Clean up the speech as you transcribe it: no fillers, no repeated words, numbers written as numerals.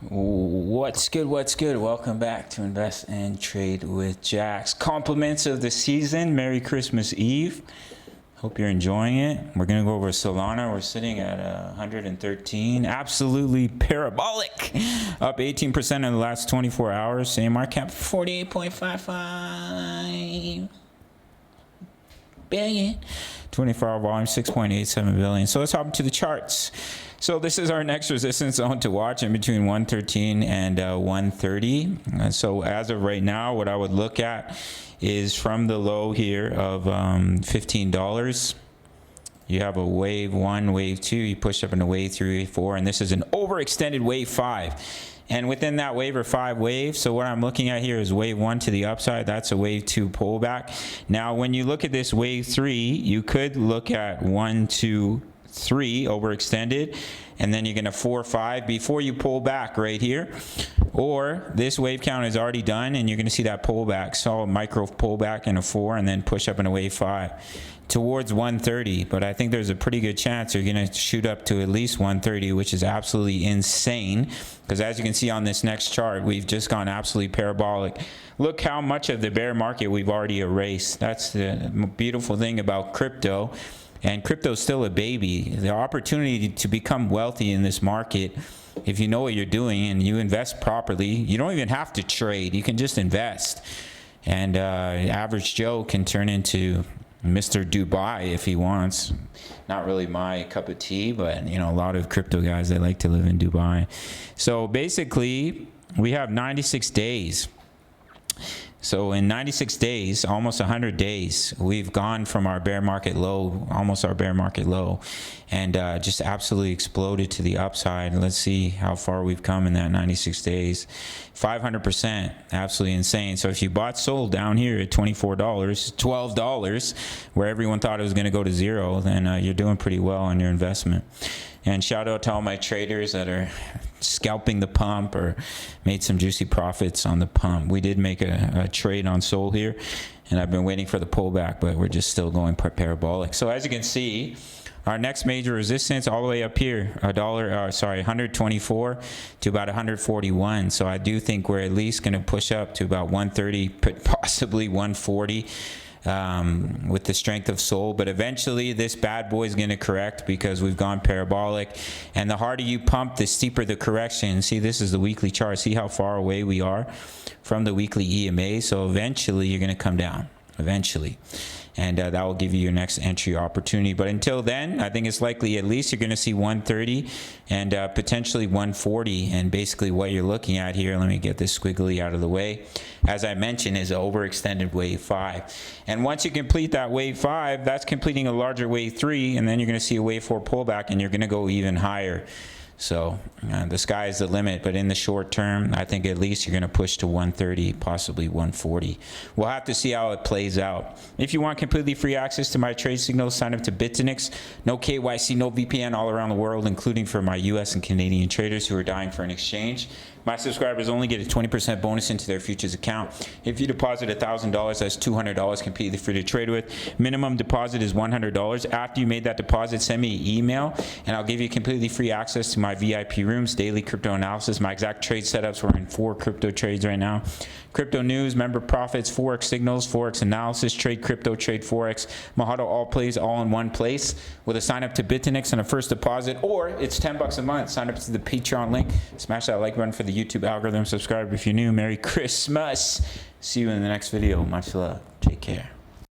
What's good? What's good? Welcome back to Invest and Trade with Jax. Compliments of the season. Merry Christmas Eve. Hope you're enjoying it. We're going to go over Solana. We're sitting at 113. Absolutely parabolic. Up 18% in the last 24 hours. Same market cap 48.55 billion. 24-hour volume 6.87 billion. So let's hop into the charts. So this is our next resistance zone to watch in between 113 and 130. So as of right now, what I would look at is from the low here of $15. You have a wave 1, wave 2. You push up into wave 3, wave 4, and this is an overextended wave 5. And within that wave or 5 waves, so what I'm looking at here is wave 1 to the upside. That's a wave 2 pullback. Now, when you look at this wave 3, you could look at 1, 2, 3 overextended, and then you're going to 4, 5 before you pull back right here. Or this wave count is already done, and you're going to see that pullback. So a micro pullback in a 4, and then push up in a wave 5 towards 130. But I think there's a pretty good chance you're going to shoot up to at least 130, which is absolutely insane. Because as you can see on this next chart, we've just gone absolutely parabolic. Look how much of the bear market we've already erased. That's the beautiful thing about crypto. And crypto is still a baby. The opportunity to become wealthy in this market, if you know what you're doing and you invest properly, you don't even have to trade. You can just invest. And average Joe can turn into Mr. Dubai if he wants. Not really my cup of tea, but you know, a lot of crypto guys, they like to live in Dubai. So basically, we have 96 days. So in 96 days, almost 100 days, we've gone from our bear market low, almost our bear market low, and just absolutely exploded to the upside. Let's see how far we've come in that 96 days. 500%, absolutely insane. So if you bought SOL down here at $24, $12, where everyone thought it was going to go to zero, then you're doing pretty well on your investment. And shout out to all my traders that are scalping the pump or made some juicy profits on the pump. We did make a trade on SOL here, and I've been waiting for the pullback, but we're just still going parabolic. So as you can see, our next major resistance all the way up here, 124 to about 141. So I do think we're at least going to push up to about 130, possibly 140. With the strength of SOL, but eventually this bad boy is going to correct because we've gone parabolic, and the harder you pump, the steeper the correction. See, this is the weekly chart. See how far away we are from the weekly EMA. So eventually you're going to come down, eventually, and that will give you your next entry opportunity. But until then, I think it's likely at least you're going to see 130 and potentially 140. And basically what you're looking at here, let me get this squiggly out of the way, as I mentioned, is an overextended wave 5. And once you complete that wave 5, that's completing a larger wave 3, and then you're going to see a wave 4 pullback, and you're going to go even higher. So the sky is the limit, but in the short term, I think at least you're going to push to 130, possibly 140. We'll have to see how it plays out. If you want completely free access to my trade signals, sign up to BITUNIX. No KYC, no VPN all around the world, including for my US and Canadian traders who are dying for an exchange. My subscribers only get a 20% bonus into their futures account. If you deposit $1,000, that's $200 completely free to trade with. Minimum deposit is $100. After you made that deposit, send me an email, and I'll give you completely free access to my VIP rooms, daily crypto analysis, my exact trade setups. We're in 4 crypto trades right now. Crypto news, member profits, Forex signals, Forex analysis, trade crypto, trade Forex, Mahado all plays all in one place with a sign up to BITUNIX and a first deposit, or it's $10 a month. Sign up to the Patreon link. Smash that like button for the YouTube algorithm. Subscribe if you're new. Merry Christmas. See you in the next video. Much love. Take care.